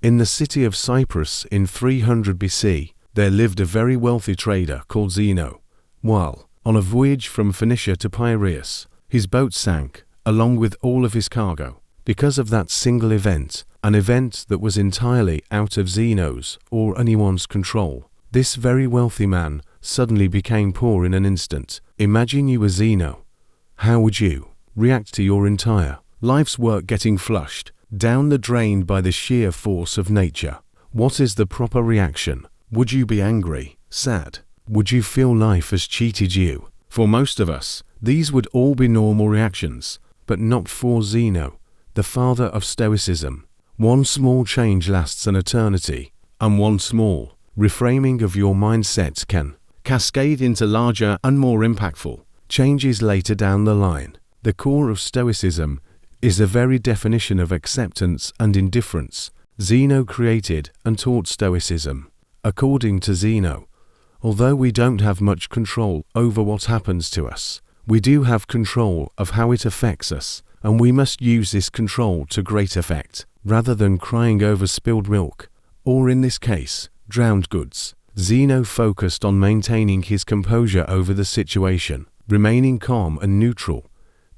In the city of Cyprus in 300 BC, there lived a very wealthy trader called Zeno. While on a voyage from Phoenicia to Piraeus, his boat sank, along with all of his cargo. Because of that single event, an event that was entirely out of Zeno's or anyone's control, this very wealthy man suddenly became poor in an instant. Imagine you were Zeno. How would you react to your entire life's work getting flushed down the drain by the sheer force of nature? What is the proper reaction? Would you be angry, sad? Would you feel life has cheated you? For most of us, these would all be normal reactions, but not for Zeno, the father of Stoicism. One small change lasts an eternity, and one small reframing of your mindset can cascade into larger and more impactful changes later down the line. The core of Stoicism is the very definition of acceptance and indifference. Zeno created and taught Stoicism. According to Zeno, although we don't have much control over what happens to us, we do have control of how it affects us, and we must use this control to great effect, rather than crying over spilled milk, or in this case, drowned goods. Zeno focused on maintaining his composure over the situation, remaining calm and neutral,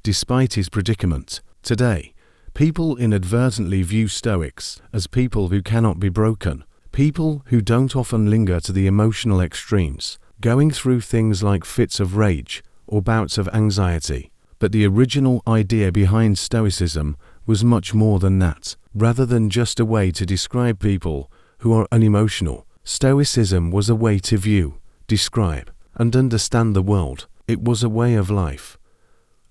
despite his predicament. Today, people inadvertently view Stoics as people who cannot be broken, people who don't often linger to the emotional extremes, going through things like fits of rage or bouts of anxiety. But the original idea behind Stoicism was much more than that. Rather than just a way to describe people who are unemotional, Stoicism was a way to view, describe, and understand the world. It was a way of life.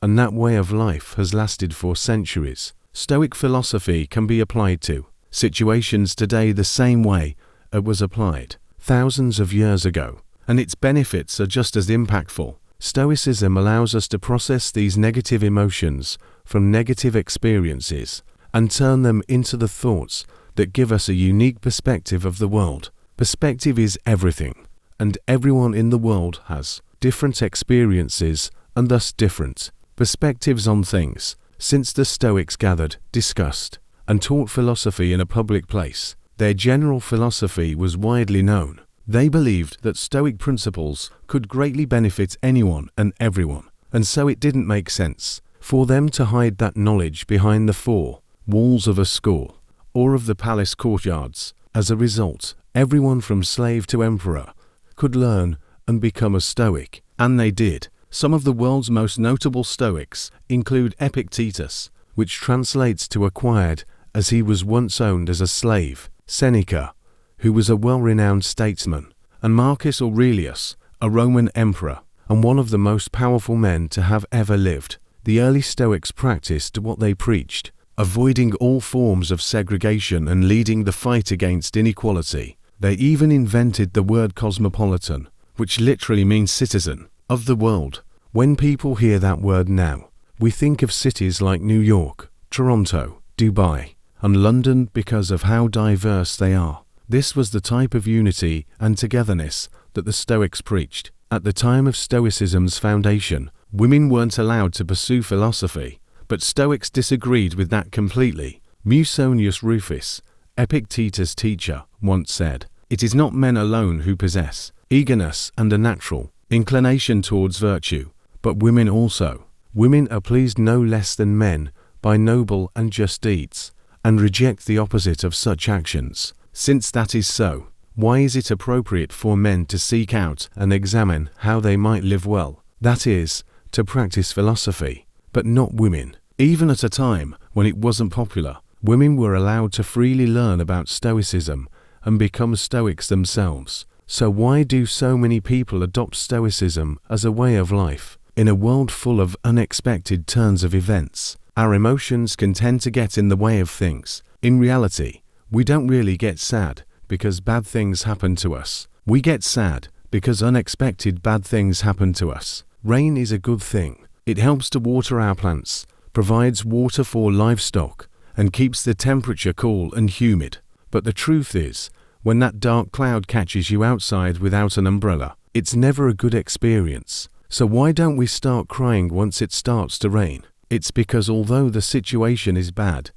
And that way of life has lasted for centuries. Stoic philosophy can be applied to situations today the same way it was applied thousands of years ago, and its benefits are just as impactful. Stoicism allows us to process these negative emotions from negative experiences and turn them into the thoughts that give us a unique perspective of the world. Perspective is everything, and everyone in the world has different experiences and thus different perspectives on things. Since the Stoics gathered, discussed, and taught philosophy in a public place, their general philosophy was widely known. They believed that Stoic principles could greatly benefit anyone and everyone, and so it didn't make sense for them to hide that knowledge behind the four walls of a school or of the palace courtyards. As a result, everyone from slave to emperor could learn and become a Stoic, and they did. Some of the world's most notable Stoics include Epictetus, which translates to acquired, as he was once owned as a slave, Seneca, who was a well-renowned statesman, and Marcus Aurelius, a Roman emperor, and one of the most powerful men to have ever lived. The early Stoics practiced what they preached, avoiding all forms of segregation and leading the fight against inequality. They even invented the word cosmopolitan, which literally means citizen of the world. When people hear that word now, we think of cities like New York, Toronto, Dubai, and London because of how diverse they are. This was the type of unity and togetherness that the Stoics preached. At the time of Stoicism's foundation, women weren't allowed to pursue philosophy, but Stoics disagreed with that completely. Musonius Rufus, Epictetus' teacher, once said, "It is not men alone who possess eagerness and a natural inclination towards virtue, but women also. Women are pleased no less than men by noble and just deeds, and reject the opposite of such actions. Since that is so, why is it appropriate for men to seek out and examine how they might live well? That is, to practice philosophy, but not women." Even at a time when it wasn't popular, women were allowed to freely learn about Stoicism and become Stoics themselves. So why do so many people adopt Stoicism as a way of life? In a world full of unexpected turns of events, our emotions can tend to get in the way of things. In reality, we don't really get sad because bad things happen to us. We get sad because unexpected bad things happen to us. Rain is a good thing. It helps to water our plants, provides water for livestock, and keeps the temperature cool and humid. But the truth is, when that dark cloud catches you outside without an umbrella, it's never a good experience. So why don't we start crying once it starts to rain? It's because although the situation is bad,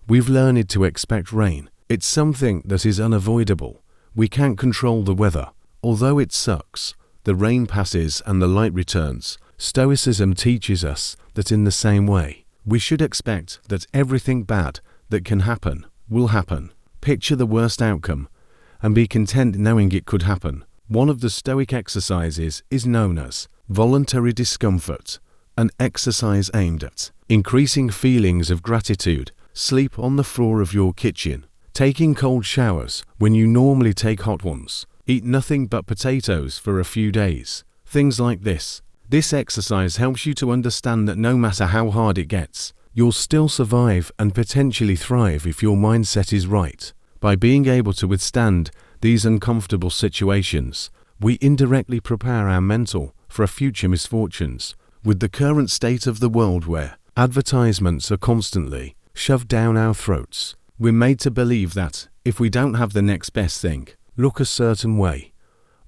we've learned to expect rain. It's something that is unavoidable. We can't control the weather. Although it sucks, the rain passes and the light returns. Stoicism teaches us that in the same way, we should expect that everything bad that can happen will happen. Picture the worst outcome and be content knowing it could happen. One of the Stoic exercises is known as voluntary discomfort, an exercise aimed at increasing feelings of gratitude. Sleep on the floor of your kitchen, taking cold showers when you normally take hot ones, eat nothing but potatoes for a few days. Things like this. This exercise helps you to understand that no matter how hard it gets, you'll still survive and potentially thrive if your mindset is right. By being able to withstand these uncomfortable situations, we indirectly prepare our mental for future misfortunes. With the current state of the world where advertisements are constantly shoved down our throats, we're made to believe that if we don't have the next best thing, look a certain way,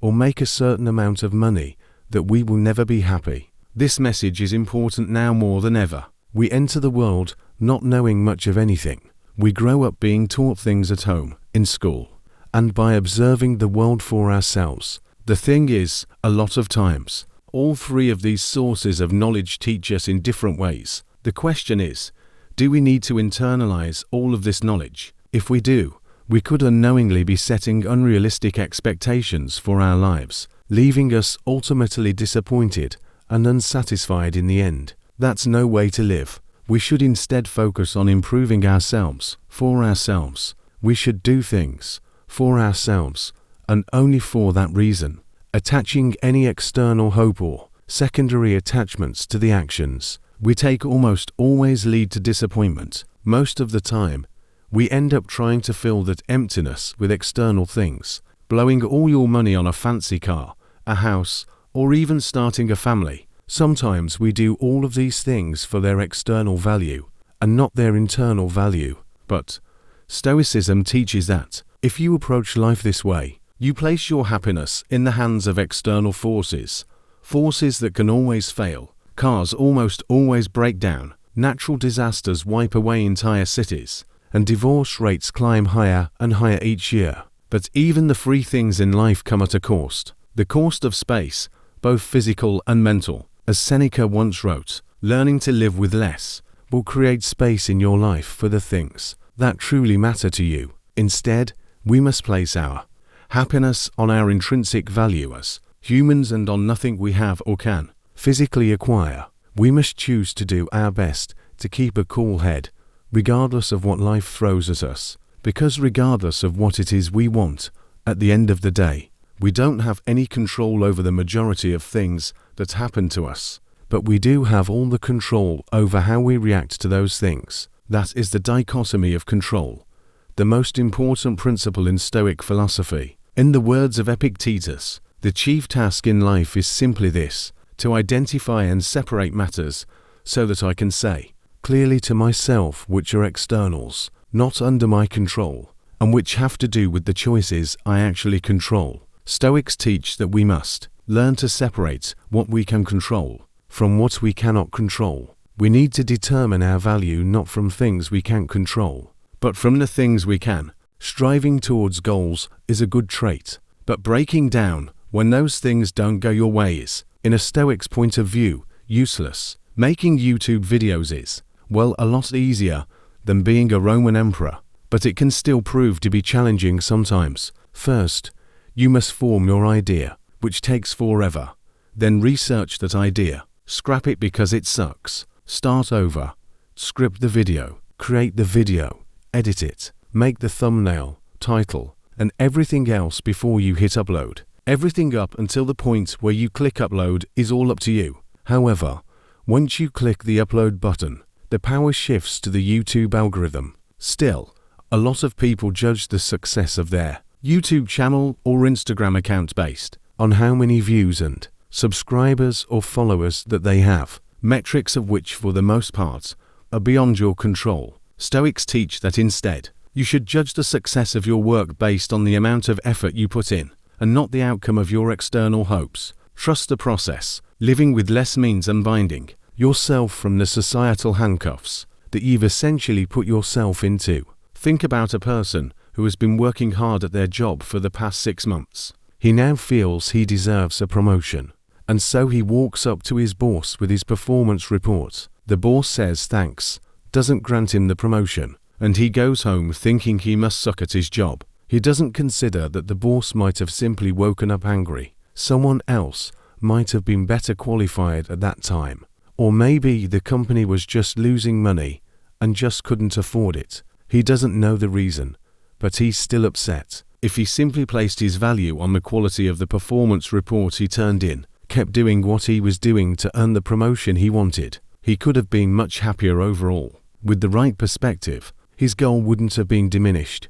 or make a certain amount of money, that we will never be happy. This message is important now more than ever. We enter the world not knowing much of anything. We grow up being taught things at home, in school, and by observing the world for ourselves. The thing is, a lot of times, all three of these sources of knowledge teach us in different ways. The question is, do we need to internalize all of this knowledge? If we do, we could unknowingly be setting unrealistic expectations for our lives, leaving us ultimately disappointed and unsatisfied in the end. That's no way to live. We should instead focus on improving ourselves, for ourselves. We should do things for ourselves, and only for that reason. Attaching any external hope or secondary attachments to the actions we take almost always lead to disappointment. Most of the time, we end up trying to fill that emptiness with external things, blowing all your money on a fancy car, a house, or even starting a family. Sometimes we do all of these things for their external value and not their internal value. But Stoicism teaches that if you approach life this way, you place your happiness in the hands of external forces, forces that can always fail. Cars almost always break down, natural disasters wipe away entire cities, and divorce rates climb higher and higher each year. But even the free things in life come at a cost. The cost of space, both physical and mental. As Seneca once wrote, learning to live with less will create space in your life for the things that truly matter to you. Instead, we must place our happiness on our intrinsic value as humans and on nothing we have or can physically acquire. We must choose to do our best to keep a cool head, regardless of what life throws at us, because regardless of what it is we want, at the end of the day, we don't have any control over the majority of things that happen to us, but we do have all the control over how we react to those things. That is the dichotomy of control, the most important principle in Stoic philosophy. In the words of Epictetus, the chief task in life is simply this: to identify and separate matters so that I can say clearly to myself which are externals, not under my control, and which have to do with the choices I actually control. Stoics teach that we must learn to separate what we can control from what we cannot control. We need to determine our value not from things we can't control, but from the things we can. Striving towards goals is a good trait, but breaking down when those things don't go your way is, in a Stoic's point of view, useless. Making YouTube videos is, well, a lot easier than being a Roman emperor, but it can still prove to be challenging sometimes. First, you must form your idea, which takes forever. Then research that idea. Scrap it because it sucks. Start over. Script the video. Create the video. Edit it. Make the thumbnail, title, and everything else before you hit upload. Everything up until the point where you click upload is all up to you. However, once you click the upload button, the power shifts to the YouTube algorithm. Still, a lot of people judge the success of their YouTube channel or Instagram account based on how many views and subscribers or followers that they have, metrics of which for the most part are beyond your control. Stoics teach that instead, you should judge the success of your work based on the amount of effort you put in, and not the outcome of your external hopes. Trust the process. Living with less means unbinding yourself from the societal handcuffs that you've essentially put yourself into. Think about a person who has been working hard at their job for the past 6 months. He now feels he deserves a promotion, and so he walks up to his boss with his performance report. The boss says thanks, doesn't grant him the promotion, and he goes home thinking he must suck at his job. He doesn't consider that the boss might have simply woken up angry. Someone else might have been better qualified at that time. Or maybe the company was just losing money and just couldn't afford it. He doesn't know the reason, but he's still upset. If he simply placed his value on the quality of the performance report he turned in, kept doing what he was doing to earn the promotion he wanted, he could have been much happier overall. With the right perspective, his goal wouldn't have been diminished,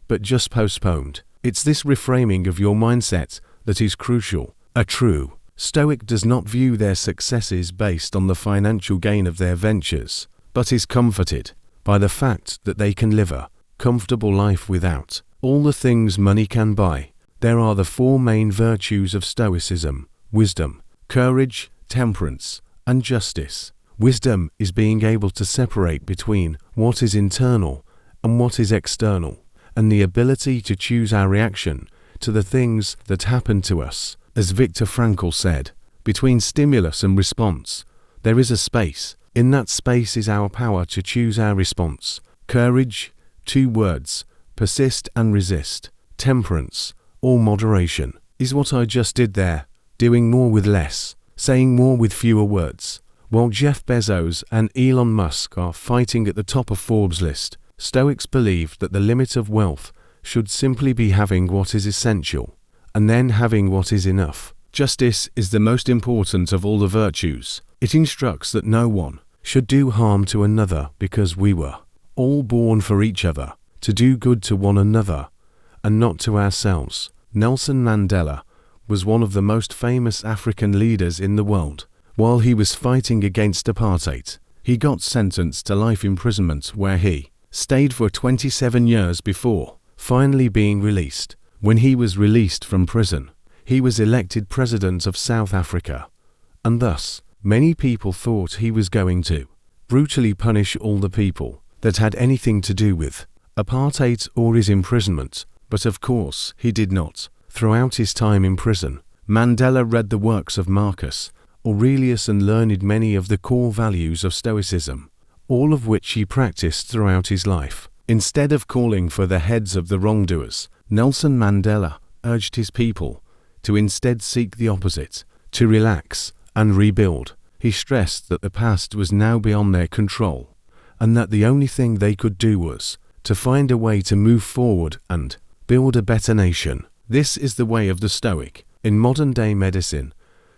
but just postponed. It's this reframing of your mindset that is crucial. A true Stoic does not view their successes based on the financial gain of their ventures, but is comforted by the fact that they can live a comfortable life without all the things money can buy. There are the 4 main virtues of Stoicism: wisdom, courage, temperance, and justice. Wisdom is being able to separate between what is internal and what is external, and the ability to choose our reaction to the things that happen to us. As Viktor Frankl said, between stimulus and response, there is a space. In that space is our power to choose our response. Courage, 2 words, persist and resist. Temperance, or moderation, is what I just did there, doing more with less, saying more with fewer words. While Jeff Bezos and Elon Musk are fighting at the top of Forbes' list, Stoics believe that the limit of wealth should simply be having what is essential, and then having what is enough. Justice is the most important of all the virtues. It instructs that no one should do harm to another because we were all born for each other, to do good to one another, and not to ourselves. Nelson Mandela was one of the most famous African leaders in the world. While he was fighting against apartheid, he got sentenced to life imprisonment where he stayed for 27 years before finally being released. When he was released from prison, he was elected president of South Africa, and thus many people thought he was going to brutally punish all the people that had anything to do with apartheid or his imprisonment, but of course he did not. Throughout his time in prison, Mandela read the works of Marcus Aurelius and learned many of the core values of Stoicism, all of which he practiced throughout his life. Instead of calling for the heads of the wrongdoers, Nelson Mandela urged his people to instead seek the opposite, to relax and rebuild. He stressed that the past was now beyond their control, and that the only thing they could do was to find a way to move forward and build a better nation. This is the way of the Stoic. In modern-day medicine,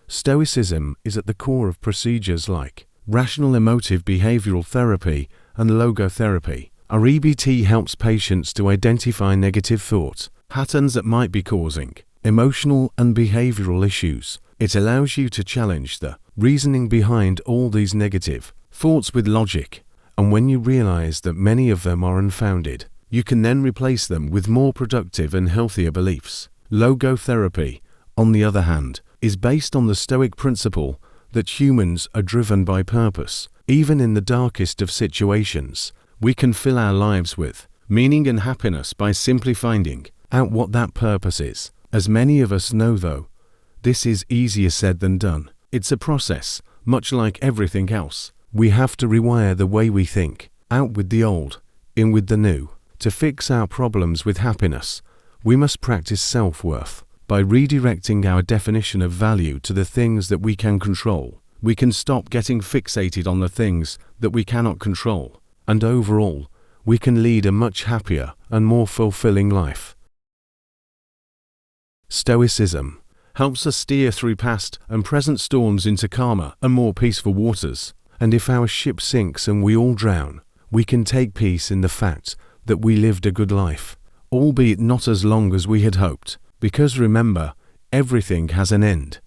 Stoicism is at the core of procedures like rational emotive behavioral therapy and logotherapy. REBT helps patients to identify negative thought patterns that might be causing emotional and behavioral issues. It allows you to challenge the reasoning behind all these negative thoughts with logic, and when you realize that many of them are unfounded, you can then replace them with more productive and healthier beliefs. Logotherapy, on the other hand, is based on the Stoic principle that humans are driven by purpose. Even in the darkest of situations, we can fill our lives with meaning and happiness by simply finding out what that purpose is. As many of us know though, this is easier said than done. It's a process, much like everything else. We have to rewire the way we think, out with the old, in with the new. To fix our problems with happiness, we must practice self-worth. By redirecting our definition of value to the things that we can control, we can stop getting fixated on the things that we cannot control, and overall, we can lead a much happier and more fulfilling life. Stoicism helps us steer through past and present storms into calmer and more peaceful waters, and if our ship sinks and we all drown, we can take peace in the fact that we lived a good life, albeit not as long as we had hoped. Because remember, everything has an end.